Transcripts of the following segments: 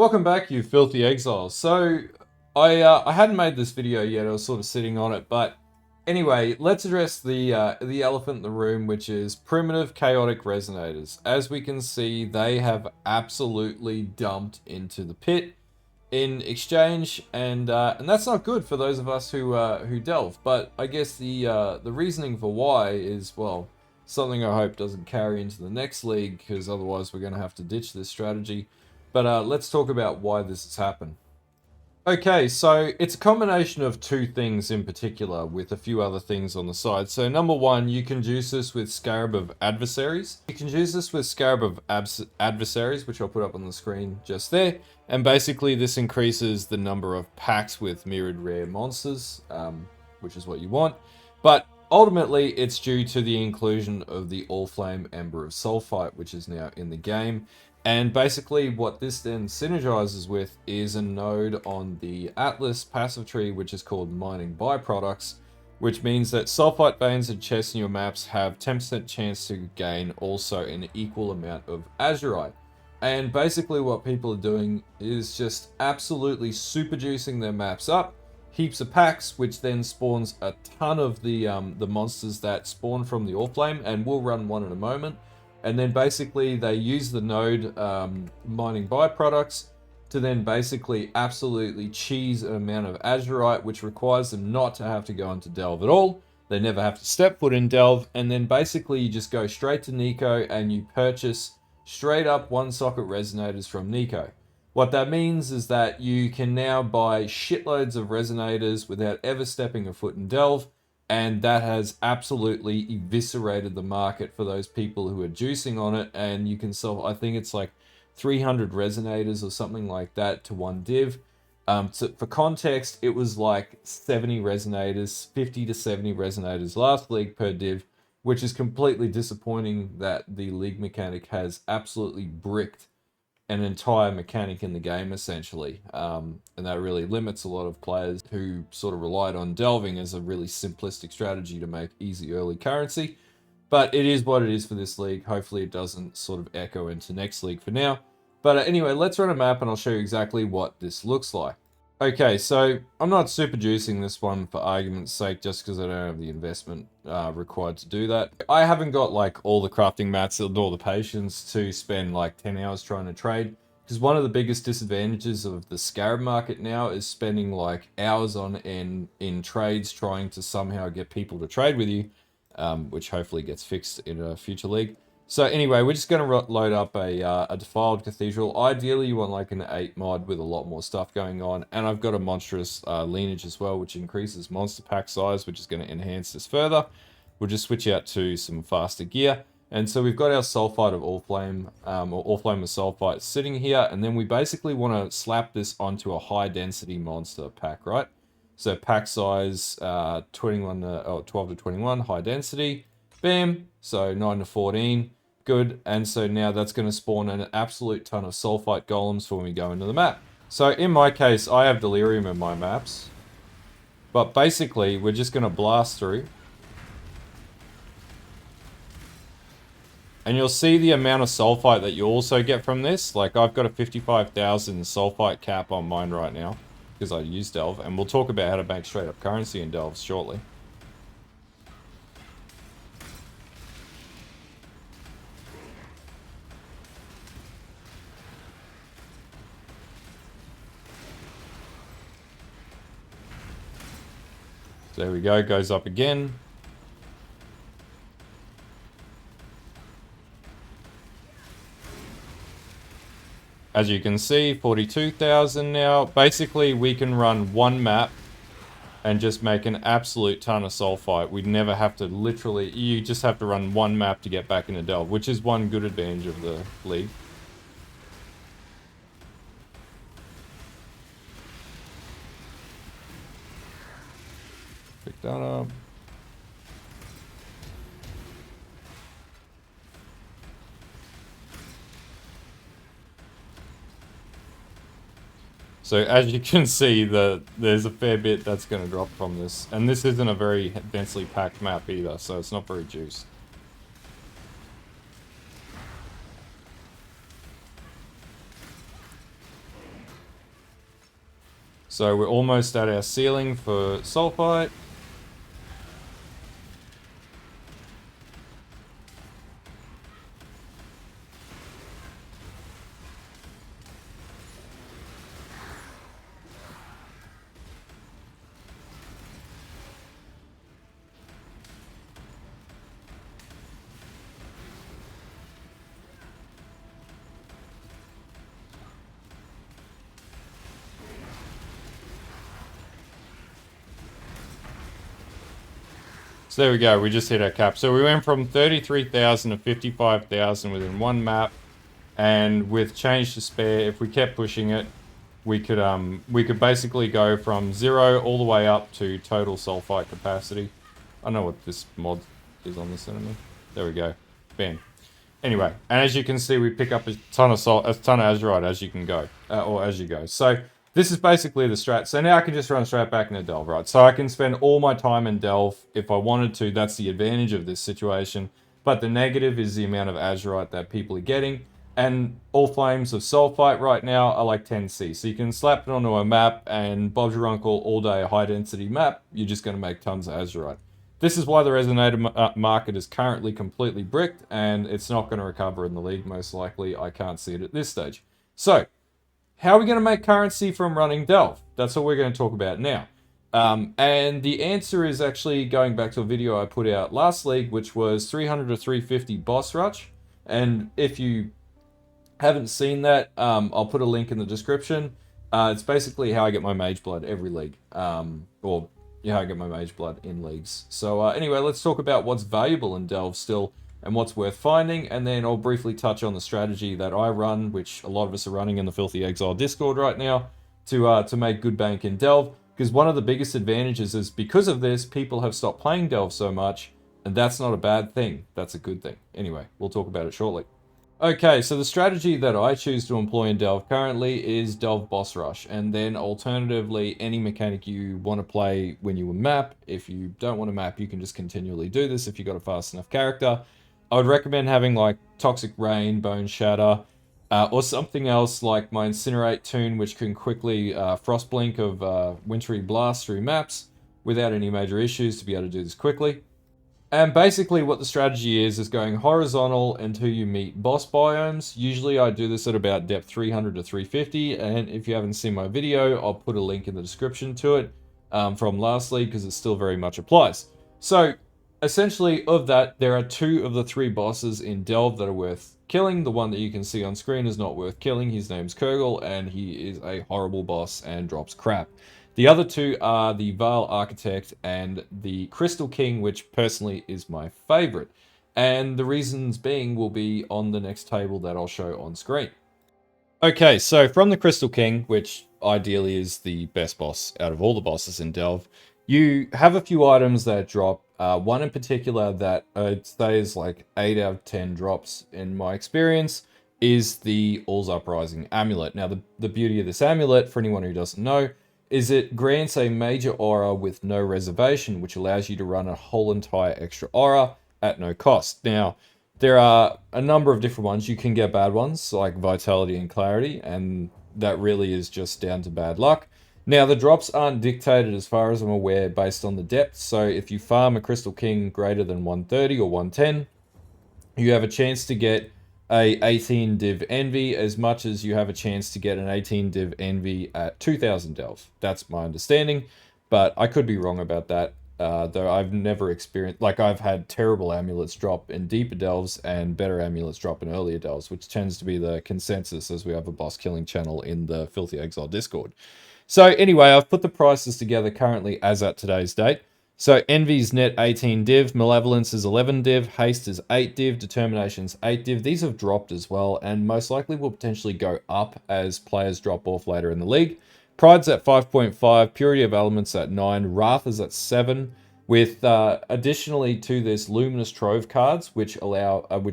Welcome back, you filthy exiles. So, I hadn't made this video yet. I was sort of sitting on it, but anyway, let's address the elephant in the room, which is primitive chaotic resonators. As we can see, they have absolutely dumped into the pit in exchange, and that's not good for those of us who delve. But I guess the reasoning for why is, well, something I hope doesn't carry into the next league, because otherwise we're going to have to ditch this strategy. But let's talk about why this has happened. Okay, so it's a combination of two things in particular, with a few other things on the side. So number one, you can juice this with Scarab of Adversaries. You can juice this with Scarab of Adversaries, which I'll put up on the screen just there. And basically this increases the number of packs with mirrored rare monsters, which is what you want. But ultimately, it's due to the inclusion of the All-Flame Ember of Sulphite, which is now in the game. And basically what this then synergizes with is a node on the Atlas passive tree, which is called Mining Byproducts, which means that sulfite veins and chests in your maps have 10% chance to gain also an equal amount of Azurite. And basically what people are doing is just absolutely super juicing their maps up, heaps of packs, which then spawns a ton of the monsters that spawn from the Oriflame, and we'll run one in a moment. And then basically they use the node Mining Byproducts to then basically absolutely cheese an amount of Azurite, which requires them not to have to go into Delve at all. They never have to step foot in Delve, and then basically you just go straight to Nico and you purchase straight up one socket resonators from Nico. What that means is that you can now buy shitloads of resonators without ever stepping a foot in Delve, and that has absolutely eviscerated the market for those people who are juicing on it. And you can sell, I think it's like 300 resonators or something like that to one div. So for context, it was like 70 resonators, 50 to 70 resonators last league per div, which is completely disappointing that the league mechanic has absolutely bricked an entire mechanic in the game, essentially. And that really limits a lot of players who sort of relied on delving as a really simplistic strategy to make easy early currency. But it is what it is for this league. Hopefully it doesn't sort of echo into next league for now. But anyway, let's run a map and I'll show you exactly what this looks like. Okay, so I'm not super juicing this one for argument's sake, just because I don't have the investment required to do that. I haven't got like all the crafting mats and all the patience to spend like 10 hours trying to trade, because one of the biggest disadvantages of the Scarab market now is spending like hours on end in trades trying to somehow get people to trade with you, which hopefully gets fixed in a future league. So anyway, we're just going to load up a Defiled Cathedral. Ideally, you want like an 8 mod with a lot more stuff going on. And I've got a monstrous lineage as well, which increases monster pack size, which is going to enhance this further. We'll just switch out to some faster gear. And so we've got our Sulphite of All-Flame, or All-Flame of Sulphite sitting here. And then we basically want to slap this onto a high-density monster pack, right? So pack size 12 to 21, high density. Bam! So 9 to 14. Good. And so now that's going to spawn an absolute ton of sulfite golems for when we go into the map. So in my case, I have delirium in my maps. But basically, we're just going to blast through. And you'll see the amount of sulfite that you also get from this. Like, I've got a 55,000 sulfite cap on mine right now, because I use Delve. And we'll talk about how to make straight up currency in Delve shortly. So there we go, goes up again. As you can see, 42,000 now. Basically, we can run one map and just make an absolute ton of sulfite. We'd never have to literally, you just have to run one map to get back into Delve, which is one good advantage of the league. Pick that up. So as you can see, there's a fair bit that's going to drop from this. And this isn't a very densely packed map either, so it's not very juiced. So we're almost at our ceiling for Sulphite. So there we go, we just hit our cap. So we went from 33,000 to 55,000 within one map. And with change to spare, if we kept pushing it, we could basically go from 0 all the way up to total sulfite capacity. I don't know what this mod is on this enemy. There we go. Bam. Anyway, and as you can see, we pick up a ton of Azurite as you can go, or as you go. So this is basically the strat. So now I can just run straight back into Delve, right? So I can spend all my time in Delve if I wanted to. That's the advantage of this situation. But the negative is the amount of Azurite that people are getting. And all flames of sulfite right now are like 10C. So you can slap it onto a map and Bob's your uncle all day high density map. You're just going to make tons of Azurite. This is why the Resonator market is currently completely bricked, and it's not going to recover in the league, most likely. I can't see it at this stage. So, how are we going to make currency from running Delve? That's what we're going to talk about now. And the answer is actually going back to a video I put out last league, which was 300 to 350 boss rush. And if you haven't seen that, I'll put a link in the description. It's basically how I get my Mageblood every league. Or how I get my Mageblood in leagues. So anyway, let's talk about what's valuable in Delve still and what's worth finding, and then I'll briefly touch on the strategy that I run, which a lot of us are running in the Filthy Exile Discord right now, to make good bank in Delve. Because one of the biggest advantages is because of this, people have stopped playing Delve so much, and that's not a bad thing. That's a good thing. Anyway, we'll talk about it shortly. Okay, so the strategy that I choose to employ in Delve currently is Delve Boss Rush, and then alternatively, any mechanic you want to play when you map. If you don't want to map, you can just continually do this if you've got a fast enough character. I would recommend having like Toxic Rain, Bone Shatter, or something else like my Incinerate toon, which can quickly Frostblink of Wintry Blast through maps without any major issues to be able to do this quickly. And basically what the strategy is going horizontal until you meet boss biomes. Usually I do this at about depth 300 to 350, and if you haven't seen my video, I'll put a link in the description to it from last league because it still very much applies. So essentially of that, there are 2 of the 3 bosses in Delve that are worth killing. The one that you can see on screen is not worth killing. His name's Kurgle, and he is a horrible boss and drops crap. The other 2 are the Vaal Architect and the Crystal King, which personally is my favorite. And the reasons being will be on the next table that I'll show on screen. Okay, so from the Crystal King, which ideally is the best boss out of all the bosses in Delve, you have a few items that drop. One in particular that I'd say is like 8 out of 10 drops in my experience is the All's Uprising Amulet. Now, the beauty of this amulet, for anyone who doesn't know, is it grants a major aura with no reservation, which allows you to run a whole entire extra aura at no cost. Now, there are a number of different ones. You can get bad ones, like Vitality and Clarity, and that really is just down to bad luck. Now, the drops aren't dictated, as far as I'm aware, based on the depth, so if you farm a Crystal King greater than 130 or 110, you have a chance to get a 18 div envy as much as you have a chance to get an 18 div envy at 2000 delve. That's my understanding, but I could be wrong about that. Though I've never experienced, like I've had terrible amulets drop in deeper delves and better amulets drop in earlier delves, which tends to be the consensus as we have a boss killing channel in the Filthy Exile Discord. So anyway, I've put the prices together currently as at today's date. So Envy's net 18 div, Malevolence is 11 div, Haste is 8 div, Determination's 8 div. These have dropped as well, and most likely will potentially go up as players drop off later in the league. Pride's at 5.5, Purity of Elements at 9, Wrath is at 7, with additionally to this Luminous Trove cards, which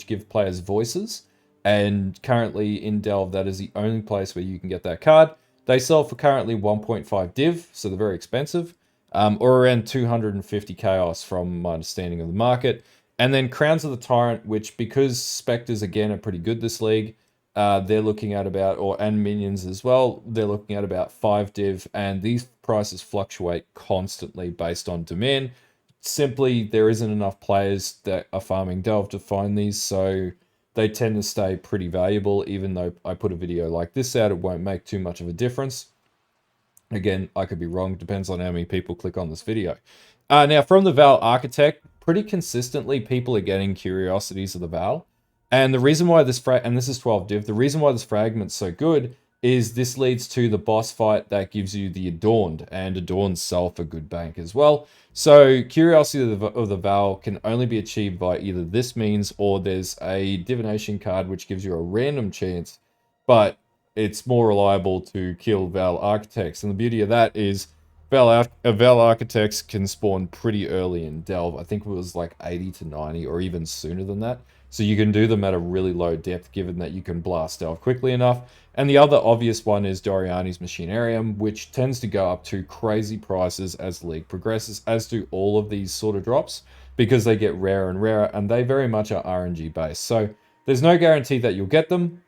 give players voices. And currently in Delve, that is the only place where you can get that card. They sell for currently 1.5 div, so they're very expensive. Or around 250 chaos from my understanding of the market. And then Crowns of the Tyrant, which because Spectres again are pretty good this league, they're looking at about, and minions as well, they're looking at about 5 div, and these prices fluctuate constantly based on demand. Simply, there isn't enough players that are farming Delve to find these, so they tend to stay pretty valuable. Even though I put a video like this out, it won't make too much of a difference. Again, I could be wrong, depends on how many people click on this video. Now, from the Vaal Architect, pretty consistently people are getting Curiosities of the Vaal. And the reason why this, and this is 12 div, the reason why this fragment's so good is this leads to the boss fight that gives you the Adorned, and Adorned sell for good bank as well. So Curiosity of the Vaal can only be achieved by either this means, or there's a Divination card which gives you a random chance, but it's more reliable to kill Vaal Architects. And the beauty of that is Vaal Architects can spawn pretty early in Delve. I think it was like 80 to 90 or even sooner than that. So you can do them at a really low depth, given that you can blast Delve quickly enough. And the other obvious one is Doriani's Machinarium, which tends to go up to crazy prices as the league progresses, as do all of these sort of drops, because they get rarer and rarer, and they very much are RNG based. So there's no guarantee that you'll get them,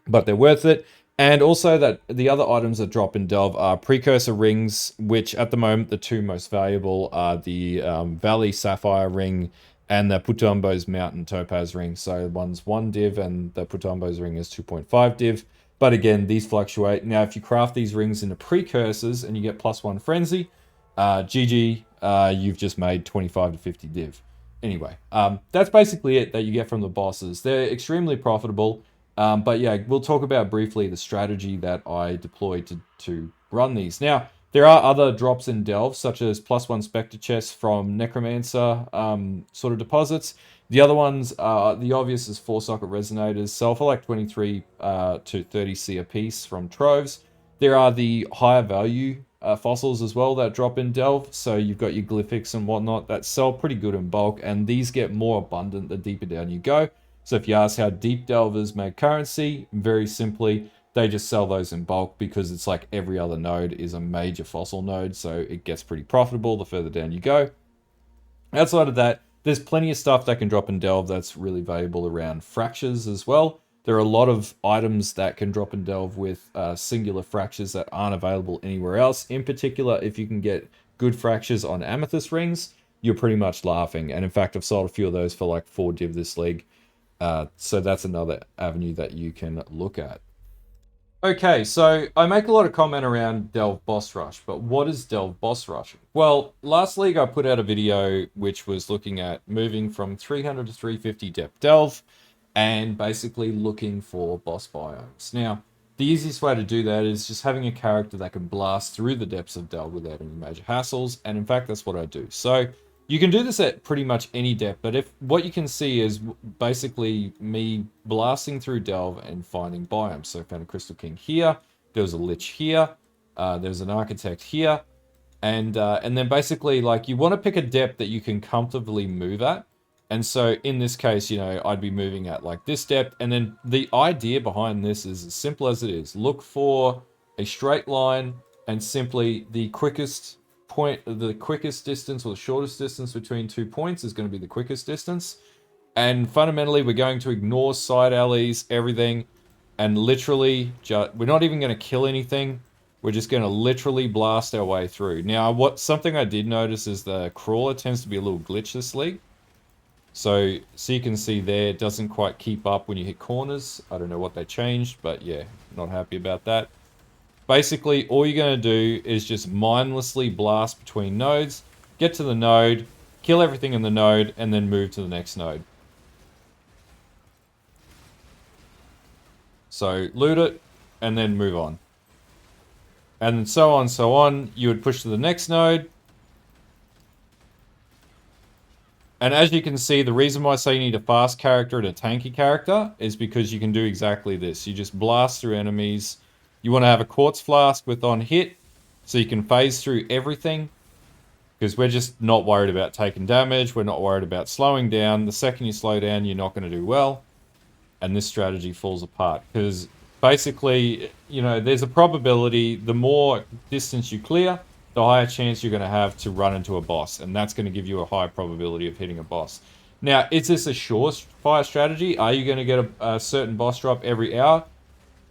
but they're worth it. And also that the other items that drop in Delve are Precursor Rings, which at the moment the two most valuable are the Valley Sapphire Ring and the Putumbo's Mountain Topaz Ring. So one's 1 div and the Putumbo's Ring is 2.5 div. But again, these fluctuate. Now, if you craft these rings into Precursors and you get +1 Frenzy, GG, you've just made 25 to 50 div. Anyway, that's basically it that you get from the bosses. They're extremely profitable. But yeah, we'll talk about briefly the strategy that I deployed to run these. Now, there are other drops in Delve, such as +1 Spectre Chest from Necromancer sort of deposits. The other ones, the obvious is 4-socket Resonators, sell for like 23 to 30 C a piece from Troves. There are the higher value fossils as well that drop in Delve. So you've got your Glyphics and whatnot that sell pretty good in bulk, and these get more abundant the deeper down you go. So if you ask how deep delvers make currency, very simply, they just sell those in bulk because it's like every other node is a major fossil node, so it gets pretty profitable the further down you go. Outside of that, there's plenty of stuff that can drop in Delve that's really valuable around fractures as well. There are a lot of items that can drop in Delve with singular fractures that aren't available anywhere else. In particular, if you can get good fractures on amethyst rings, you're pretty much laughing. And in fact, I've sold a few of those for like 4 div this league. So that's another avenue that you can look at. Okay, so I make a lot of comment around Delve Boss Rush, but what is Delve Boss Rush? Well, last league I put out a video which was looking at moving from 300 to 350 depth Delve and basically looking for boss biomes. Now, the easiest way to do that is just having a character that can blast through the depths of Delve without any major hassles, and in fact that's what I do. So you can do this at pretty much any depth, but if what you can see is basically me blasting through Delve and finding biomes. So I found a Crystal King here, there was a Lich here, there's an Architect here, and then basically like you want to pick a depth that you can comfortably move at. And so in this case, you know, I'd be moving at like this depth, and then the idea behind this is as simple as it is. Look for a straight line and simply the quickest point, the quickest distance or the shortest distance between 2 points is going to be the quickest distance. And fundamentally, we're going to ignore side alleys, everything, and literally we're not even going to kill anything. We're just going to literally blast our way through. Now, something I did notice is the crawler tends to be a little glitch this league. So you can see there, it doesn't quite keep up when you hit corners. I don't know what they changed, but yeah, not happy about that. Basically, all you're going to do is just mindlessly blast between nodes, get to the node, kill everything in the node, and then move to the next node. So loot it, and then move on. And so on, so on. You would push to the next node. And as you can see, the reason why I say you need a fast character and a tanky character is because you can do exactly this. You just blast through enemies. You want to have a Quartz Flask with on hit, so you can phase through everything. Because we're just not worried about taking damage. We're not worried about slowing down. The second you slow down, you're not going to do well. And this strategy falls apart. Because basically, you know, there's a probability, the more distance you clear, the higher chance you're going to have to run into a boss. And that's going to give you a high probability of hitting a boss. Now, is this a surefire strategy? Are you going to get a certain boss drop every hour?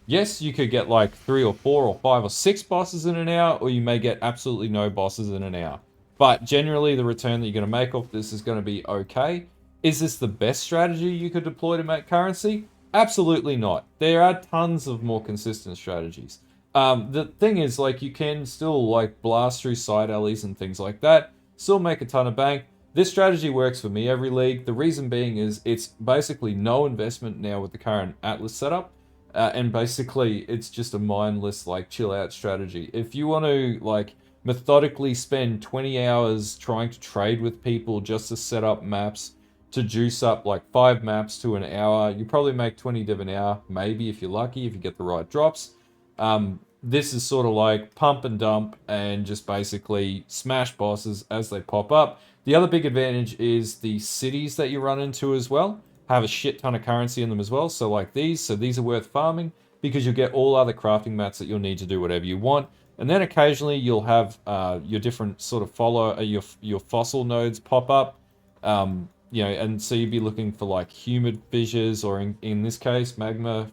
Yes, you could get like 3 or 4 or 5 or 6 bosses in an hour, or you may get absolutely no bosses in an hour. But generally, the return that you're going to make off this is going to be okay. Is this the best strategy you could deploy to make currency? Absolutely not. There are tons of more consistent strategies. The thing is, like, you can still like blast through side alleys and things like that, still make a ton of bank. This strategy works for me every league. The reason being is it's basically no investment now with the current Atlas setup. And basically, it's just a mindless, like, chill-out strategy. If you want to, like, methodically spend 20 hours trying to trade with people just to set up maps, to juice up, like, 5 maps to an hour, you probably make 20 div an hour, maybe, if you're lucky, if you get the right drops. This is sort of like pump and dump and just basically smash bosses as they pop up. The other big advantage is the cities that you run into as well have a shit ton of currency in them as well. So like these, so these are worth farming because you'll get all other crafting mats that you'll need to do whatever you want. And then occasionally you'll have your different sort of your fossil nodes pop up. You know, and so you'd be looking for like Humid fissures, or in this case, Magma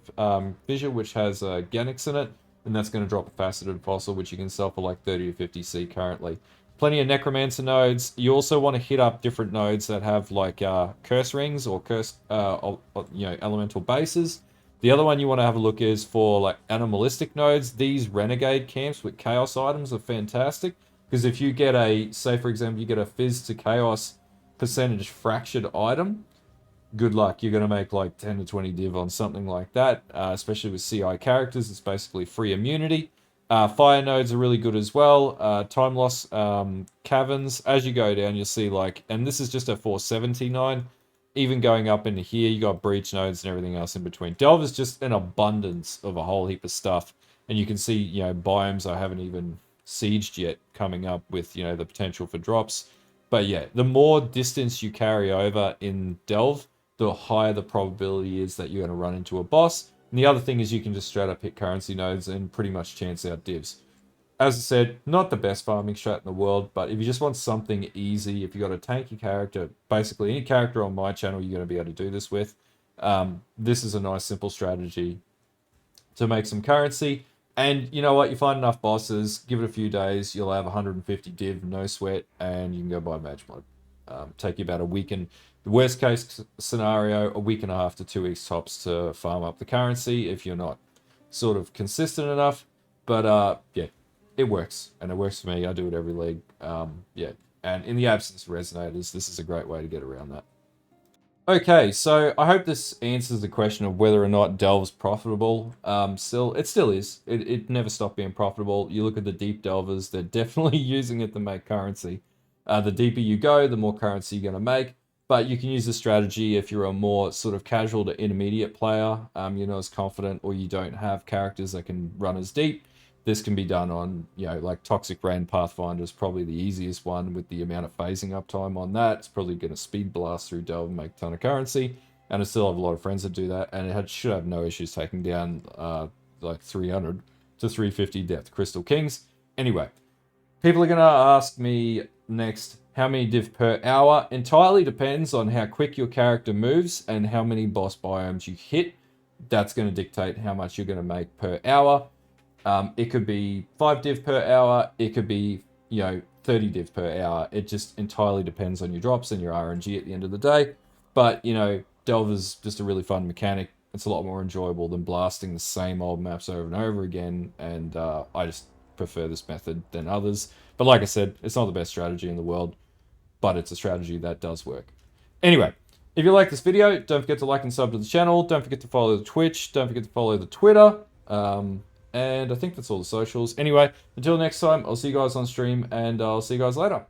fissure, which has Ganix in it. And that's going to drop a Faceted fossil, which you can sell for like 30 to 50 C currently. Plenty of Necromancer nodes. You also want to hit up different nodes that have like curse rings or curse, you know, elemental bases. The other one you want to have a look is for like animalistic nodes. These renegade camps with chaos items are fantastic because if you get a, say for example, you get a fizz to chaos percentage fractured item, good luck. You're going to make like 10 to 20 div on something like that, especially with CI characters. It's basically free immunity. Fire nodes are really good as well. Time loss caverns. As you go down, you'll see like, and this is just a 479. Even going up into here, you got breach nodes and everything else in between. Delve is just an abundance of a whole heap of stuff. And you can see, you know, biomes I haven't even sieged yet coming up with, you know, the potential for drops. But yeah, the more distance you carry over in Delve, the higher the probability is that you're going to run into a boss. And the other thing is you can just straight up hit currency nodes and pretty much chance out divs. As I said, not the best farming strat in the world, but if you just want something easy, if you got a tanky character, basically any character on my channel, you're going to be able to do this with. This is a nice simple strategy to make some currency. And you know what? You find enough bosses, give it a few days, you'll have 150 div, no sweat, and you can go buy Mageblood. Take you about a week, and the worst case scenario, a week and a half to 2 weeks tops to farm up the currency if you're not sort of consistent enough. But yeah, it works, and it works for me. I do it every league. Yeah, and in the absence of Resonators, this is a great way to get around that. Okay, so I hope this answers the question of whether or not Delve's profitable. It still is. It never stopped being profitable. You look at the deep delvers, they're definitely using it to make currency. The deeper you go, the more currency you're going to make. But you can use the strategy if you're a more sort of casual to intermediate player, you're not as confident, or you don't have characters that can run as deep. This can be done on, you know, like Toxic Rain Pathfinder is probably the easiest one with the amount of phasing uptime on that. It's probably going to speed blast through Delve and make a ton of currency. And I still have a lot of friends that do that. And should have no issues taking down like 300 to 350 depth Crystal Kings. Anyway, people are going to ask me next, how many div per hour? Entirely depends on how quick your character moves and how many boss biomes you hit. That's going to dictate how much you're going to make per hour. It could be 5 div per hour. It could be, you know, 30 div per hour. It just entirely depends on your drops and your RNG at the end of the day. But, you know, Delve is just a really fun mechanic. It's a lot more enjoyable than blasting the same old maps over and over again. And I just prefer this method than others. But like I said, it's not the best strategy in the world, but it's a strategy that does work. Anyway, if you like this video, don't forget to like and sub to the channel. Don't forget to follow the Twitch. Don't forget to follow the Twitter. And I think that's all the socials. Anyway, until next time, I'll see you guys on stream, and I'll see you guys later.